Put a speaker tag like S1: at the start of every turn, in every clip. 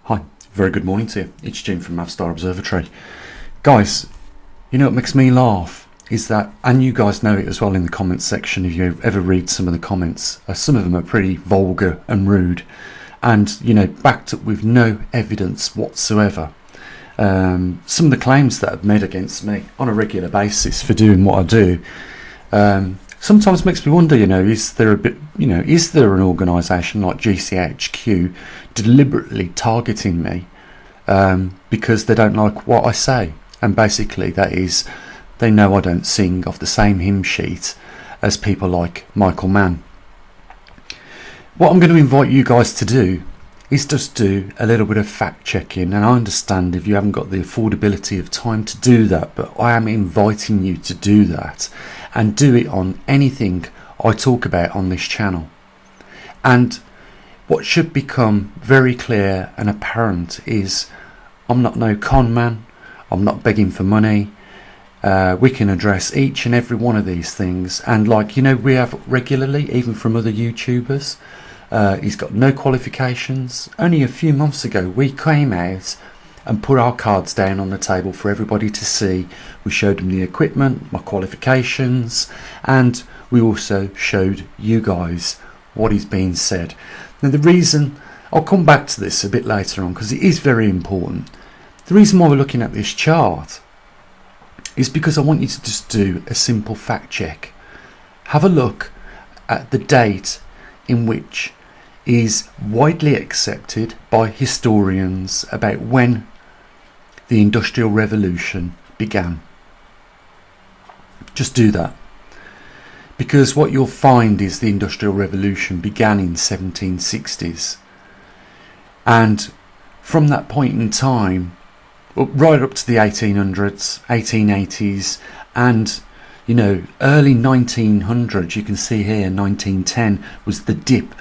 S1: Hi, very good morning to you. It's Jim from maverickstar Observatory. Guys, you know what makes me laugh is that, and you guys know it as well in the comments section if you ever read some of the comments, some of them are pretty vulgar and rude and, you know, backed up with no evidence whatsoever. Some of the claims that are made against me on a regular basis for doing what I do sometimes makes me wonder, you know, is there an organisation like GCHQ deliberately targeting me because they don't like what I say? And basically that is, they know I don't sing off the same hymn sheet as people like Michael Mann. What I'm going to invite you guys to do is just do a little bit of fact checking, and I understand if you haven't got the affordability of time to do that, but I am inviting you to do that and do it on anything I talk about on this channel. And what should become very clear and apparent is I'm not no con man, I'm not begging for money. We can address each and every one of these things, and like, you know, we have regularly, even from other YouTubers. He's got no qualifications. Only a few months ago we came out and put our cards down on the table for everybody to see. We showed them the equipment, my qualifications, and we also showed you guys what is being said. Now the reason, I'll come back to this a bit later on because it is very important. The reason why we're looking at this chart is because I want you to just do a simple fact check. Have a look at the date in which is widely accepted by historians about when the Industrial Revolution began. Just do that, because what you'll find is the Industrial Revolution began in 1760s, and from that point in time right up to the 1800s, 1880s, and, you know, early 1900s, you can see here 1910 was the dip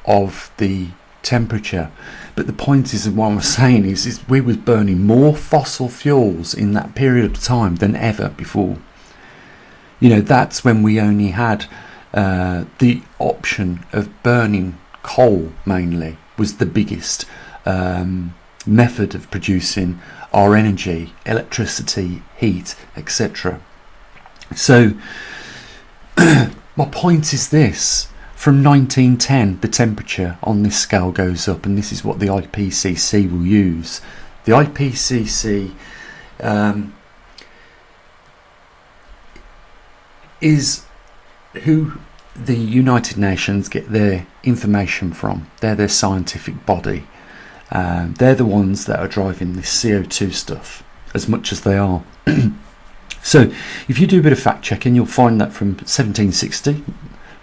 S1: of the temperature. But the point is, what I'm saying is we was burning more fossil fuels in that period of time than ever before. You know, that's when we only had the option of burning coal, mainly was the biggest method of producing our energy, electricity, heat, etc. So my point is this: from 1910 the temperature on this scale goes up, and this is what the IPCC will use. The IPCC is who the United Nations get their information from. They're their scientific body. They're the ones that are driving this CO2 stuff as much as they are. So if you do a bit of fact checking, you'll find that from 1760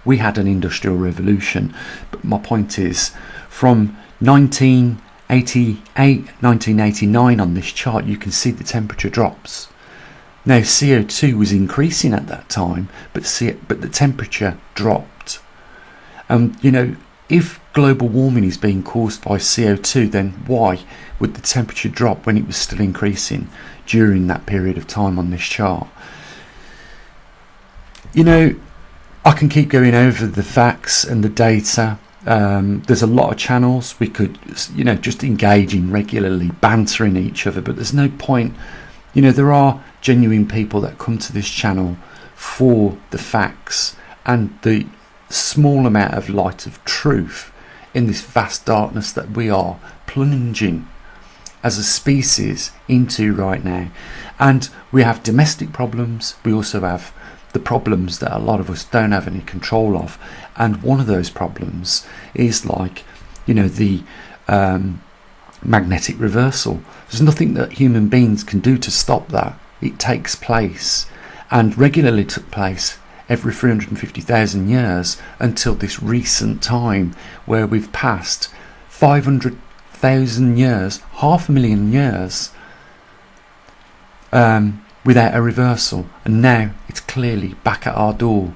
S1: we had an industrial revolution. But my point is, from 1988, 1989 on this chart, you can see the temperature drops. Now CO2 was increasing at that time, but the temperature dropped. You know, if global warming is being caused by CO2, then why would the temperature drop when it was still increasing during that period of time on this chart? You know, I can keep going over the facts and the data. There's a lot of channels we could, you know, just engage in regularly, bantering each other, but there's no point. You know, there are genuine people that come to this channel for the facts and the small amount of light of truth in this vast darkness that we are plunging as a species into right now. And we have domestic problems, we also have the problems that a lot of us don't have any control of, and one of those problems is, like, you know, the magnetic reversal. There's nothing that human beings can do to stop that. It takes place, and regularly took place every 350,000 years until this recent time where we've passed 500,000 years, 500,000 years without a reversal, and now it's clearly back at our door.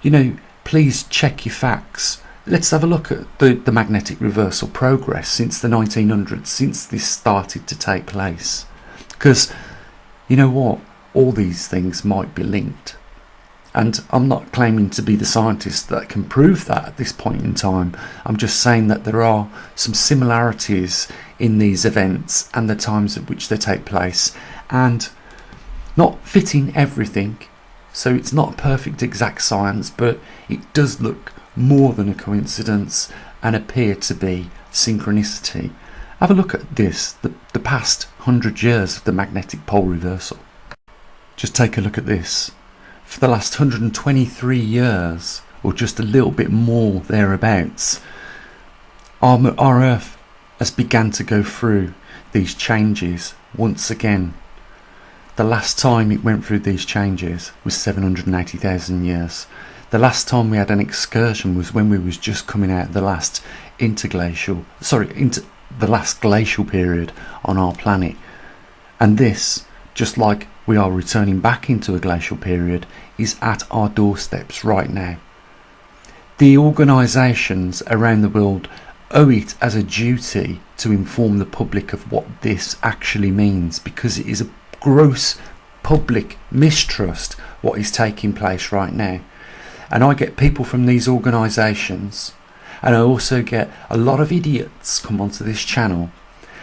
S1: You know, please check your facts. Let's have a look at the magnetic reversal progress since the 1900s, since this started to take place, because you know what, all these things might be linked. And I'm not claiming to be the scientist that can prove that at this point in time. I'm just saying that there are some similarities in these events and the times at which they take place, and not fitting everything. So it's not a perfect exact science, but it does look more than a coincidence and appear to be synchronicity. Have a look at this, the past 100 years of the magnetic pole reversal. Just take a look at this. For the last 123 years, or just a little bit more thereabouts, our Earth has begun to go through these changes once again. The last time it went through these changes was 780,000 years. The last time we had an excursion was when we was just coming out of the last the last glacial period on our planet. And this, just like we are returning back into a glacial period, is at our doorsteps right now. The organisations around the world owe it as a duty to inform the public of what this actually means, because it is a gross public mistrust what is taking place right now. And I get people from these organisations, and I also get a lot of idiots come onto this channel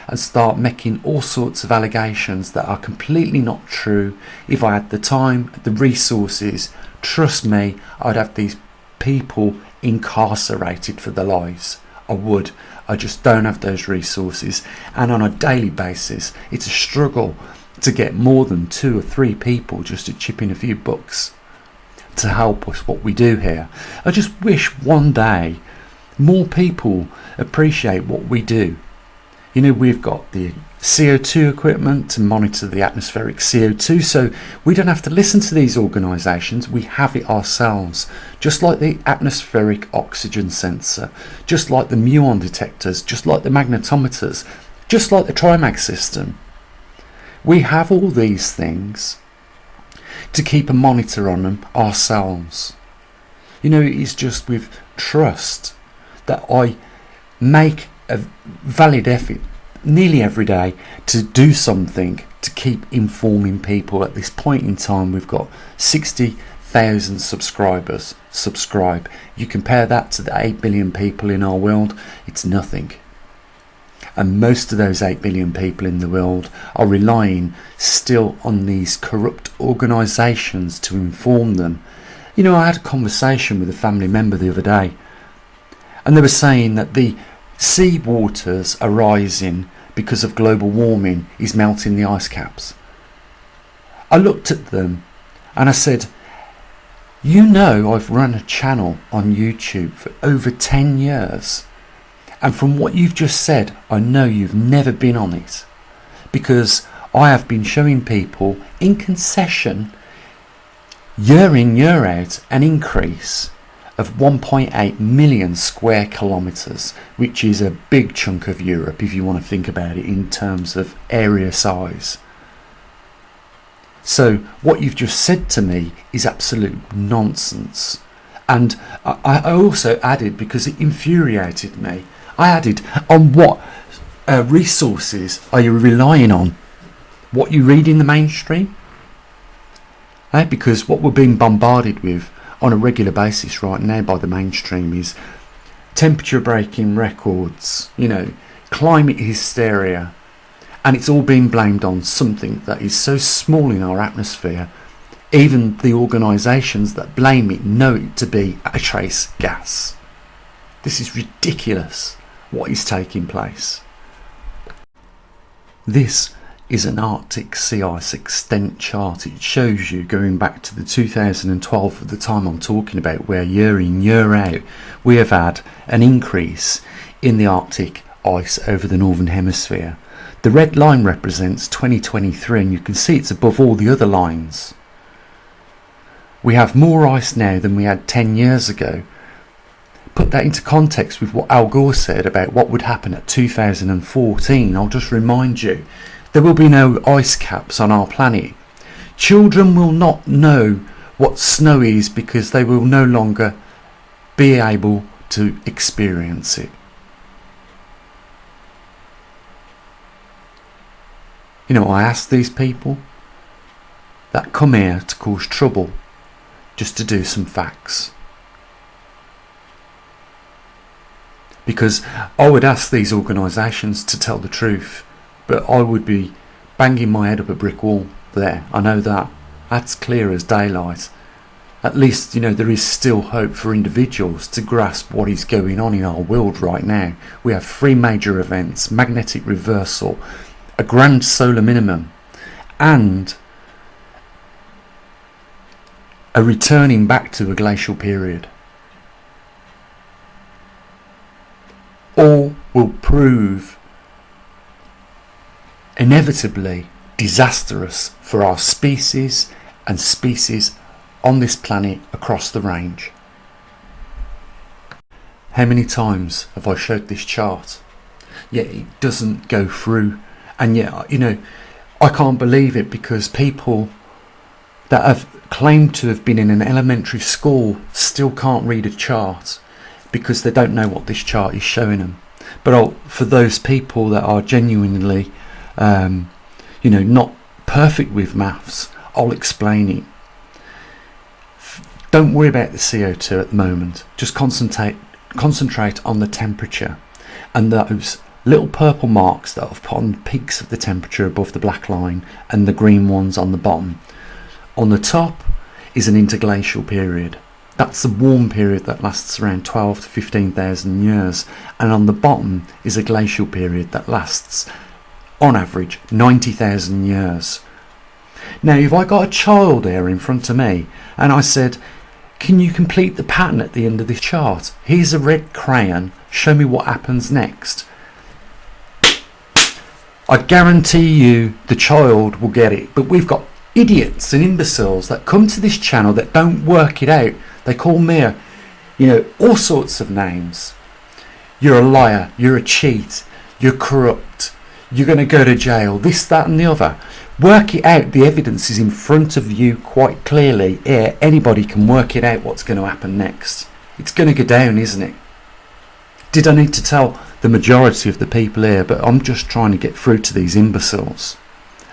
S1: and start making all sorts of allegations that are completely not true. If I had the time, the resources, trust me, I'd have these people incarcerated for their lies. I would. I just don't have those resources, and on a daily basis it's a struggle to get more than 2 or 3 people just to chip in a few bucks to help us what we do here. I just wish one day more people appreciate what we do. You know, we've got the CO2 equipment to monitor the atmospheric CO2, so we don't have to listen to these organisations, we have it ourselves. Just like the atmospheric oxygen sensor, just like the muon detectors, just like the magnetometers, just like the Trimag system. We have all these things to keep a monitor on them ourselves. You know, it's just with trust that I make a valid effort nearly every day to do something to keep informing people. At this point in time, we've got 60,000 subscribers subscribe. You compare that to the 8 billion people in our world, it's nothing. And most of those 8 billion people in the world are relying still on these corrupt organisations to inform them. You know, I had a conversation with a family member the other day, and they were saying that the sea waters are rising because of global warming is melting the ice caps. I looked at them and I said, you know, I've run a channel on YouTube for over 10 years. And from what you've just said, I know you've never been on it, because I have been showing people in concession year in, year out, an increase of 1.8 million square kilometres, which is a big chunk of Europe if you want to think about it in terms of area size. So what you've just said to me is absolute nonsense. And I also added, because it infuriated me, I added, on what resources are you relying on? What you read in the mainstream? Because what we're being bombarded with on a regular basis right now by the mainstream is temperature breaking records, you know, climate hysteria, and it's all being blamed on something that is so small in our atmosphere. Even the organisations that blame it know it to be a trace gas. This is ridiculous what is taking place. This is an Arctic sea ice extent chart. It shows you going back to the 2012 at the time I'm talking about, where year in, year out we have had an increase in the Arctic ice over the northern hemisphere. The red line represents 2023, and you can see it's above all the other lines. We have more ice now than we had 10 years ago. Put that into context with what Al Gore said about what would happen at 2014. I'll just remind you, there will be no ice caps on our planet. Children will not know what snow is because they will no longer be able to experience it. You know, I ask these people that come here to cause trouble just to do some facts. because I would ask these organisations to tell the truth, but I would be banging my head up a brick wall there. I know that. That's clear as daylight. At least, there is still hope for individuals to grasp what is going on in our world right now. We have 3 major events: magnetic reversal, a grand solar minimum, and a returning back to a glacial period. All will prove inevitably disastrous for our species and species on this planet across the range. How many times have I showed this chart? Yet it doesn't go through. And yet, I can't believe it, because people that have claimed to have been in an elementary school still can't read a chart because they don't know what this chart is showing them. But for those people that are genuinely, not perfect with maths, I'll explain it. Don't worry about the CO2 at the moment. Just concentrate on the temperature and those little purple marks that I've put on the peaks of the temperature above the black line and the green ones on the bottom. On the top is an interglacial period. That's the warm period that lasts around 12 to 15,000 years. And on the bottom is a glacial period that lasts, on average, 90,000 years. Now, if I got a child here in front of me and I said, can you complete the pattern at the end of this chart? Here's a red crayon, show me what happens next. I guarantee you the child will get it. But we've got idiots and imbeciles that come to this channel that don't work it out. They call me all sorts of names. You're a liar, you're a cheat, you're corrupt, you're going to go to jail, this, that and the other. Work it out. The evidence is in front of you quite clearly. Here, anybody can work it out what's going to happen next. It's going to go down, isn't it? Did I need to tell the majority of the people here? But I'm just trying to get through to these imbeciles,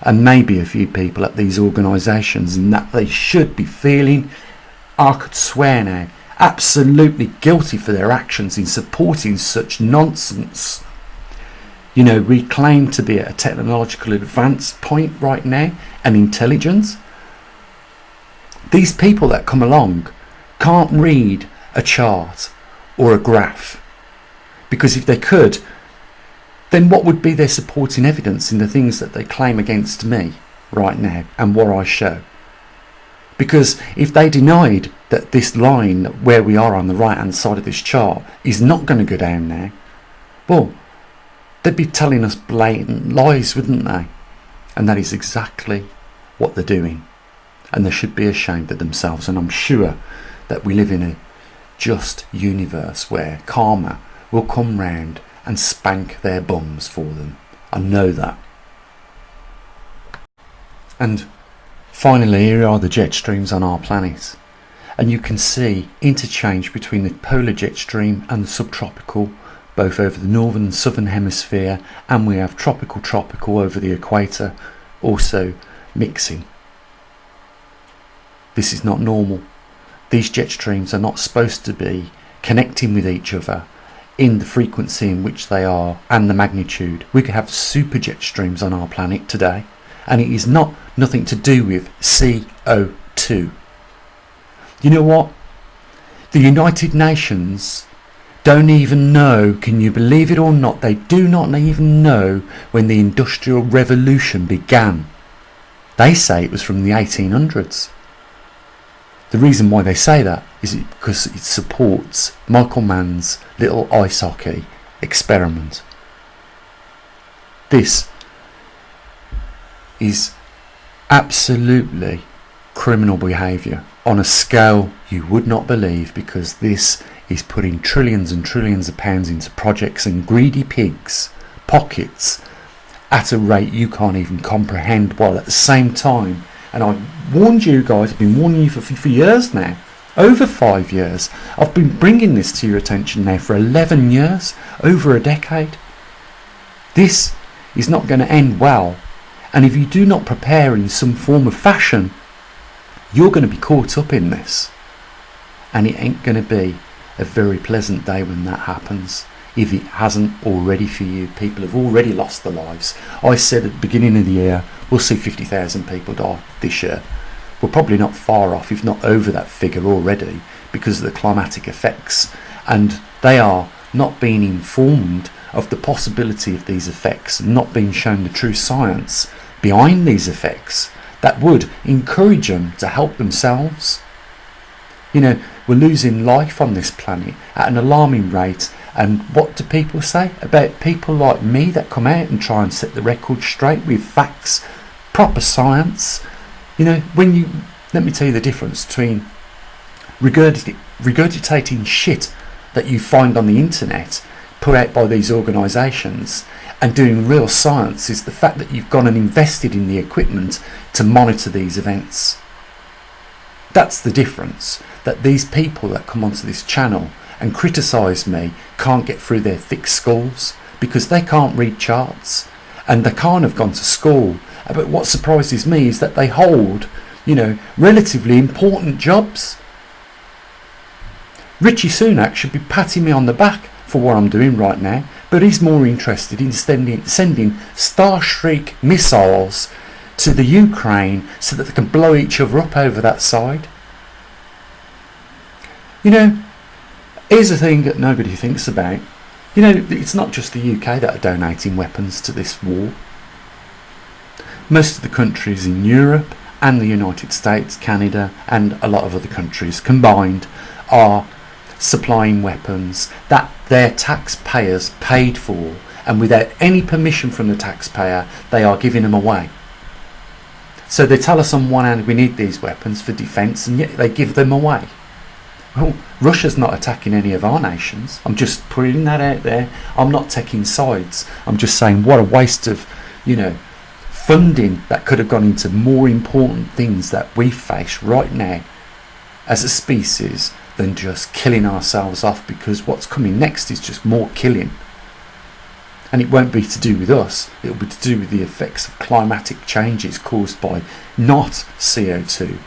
S1: and maybe a few people at these organisations, and that they should be feeling, I could swear now, absolutely guilty for their actions in supporting such nonsense. We claim to be at a technological advance point right now, and intelligence. These people that come along can't read a chart or a graph, because if they could, then what would be their supporting evidence in the things that they claim against me right now and what I show? Because if they denied that this line where we are on the right hand side of this chart is not going to go down now, well, they'd be telling us blatant lies, wouldn't they? And that is exactly what they're doing. And they should be ashamed of themselves. And I'm sure that we live in a just universe where karma will come round and spank their bums for them. I know that. And finally, here are the jet streams on our planet. And you can see interchange between the polar jet stream and the subtropical, both over the northern and southern hemisphere, and we have tropical over the equator, also mixing. This is not normal. These jet streams are not supposed to be connecting with each other in the frequency in which they are and the magnitude. We could have super jet streams on our planet today, and it is nothing to do with CO2. You know what? The United Nations don't even know, can you believe it or not, they do not even know when the Industrial Revolution began. They say it was from the 1800s. The reason why they say that is because it supports Michael Mann's little ice hockey experiment. This is absolutely criminal behaviour on a scale you would not believe, because this is putting trillions and trillions of pounds into projects and greedy pigs' pockets at a rate you can't even comprehend, while at the same time, and I warned you guys, I've been warning you for years now, over 5 years, I've been bringing this to your attention now for 11 years, over a decade. This is not going to end well, and if you do not prepare in some form of fashion, you're going to be caught up in this, and it ain't going to be a very pleasant day when that happens. if it hasn't already for you. People have already lost their lives. I said at the beginning of the year, we'll see 50,000 people die this year. We're probably not far off, if not over that figure already, because of the climatic effects. And they are not being informed of the possibility of these effects, and not being shown the true science behind these effects that would encourage them to help themselves. You know, we're losing life on this planet at an alarming rate. And what do people say about people like me that come out and try and set the record straight with facts, proper science? You know, let me tell you the difference between regurgitating shit that you find on the internet put out by these organisations and doing real science is the fact that you've gone and invested in the equipment to monitor these events. That's the difference. That these people that come onto this channel and criticise me can't get through their thick skulls because they can't read charts and they can't have gone to school. But what surprises me is that they hold, you know, relatively important jobs. Richie Sunak should be patting me on the back for what I'm doing right now, but he's more interested in sending Starstreak missiles to the Ukraine so that they can blow each other up over that side. You know, here's the thing that nobody thinks about. You know, it's not just the UK that are donating weapons to this war. Most of the countries in Europe and the United States, Canada and a lot of other countries combined are supplying weapons that their taxpayers paid for, and without any permission from the taxpayer they are giving them away. So they tell us on one hand we need these weapons for defence, and yet they give them away. Well, Russia's not attacking any of our nations. I'm just putting that out there. I'm not taking sides. I'm just saying what a waste of, you know, funding that could have gone into more important things that we face right now as a species than just killing ourselves off, because what's coming next is just more killing. And it won't be to do with us, it'll be to do with the effects of climatic changes caused by not CO2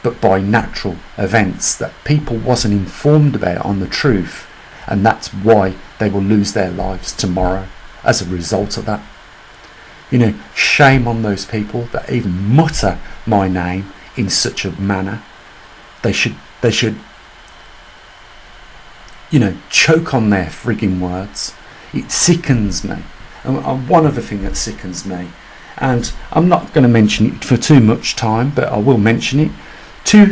S1: but by natural events that people wasn't informed about on the truth, and that's why they will lose their lives tomorrow as a result of that. You know, shame on those people that even mutter my name in such a manner. They should you know, choke on their frigging words. It sickens me. And one other thing that sickens me, and I'm not going to mention it for too much time, but I will mention it.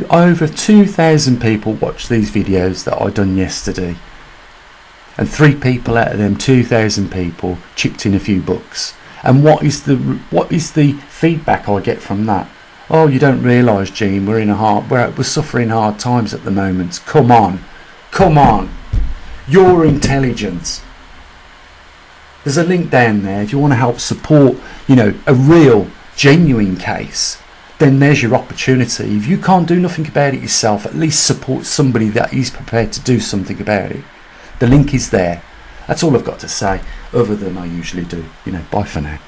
S1: Over 2,000 people watched these videos that I done yesterday, and 3 people out of them 2,000 people chipped in a few bucks. And what is the feedback I get from that? Oh, you don't realise, Gene, we're suffering hard times at the moment. Come on, you're intelligent. There's a link down there if you want to help support, you know, a real, genuine case. Then there's your opportunity. If you can't do nothing about it yourself, at least support somebody that is prepared to do something about it. The link is there. That's all I've got to say, other than I usually do. You know, bye for now.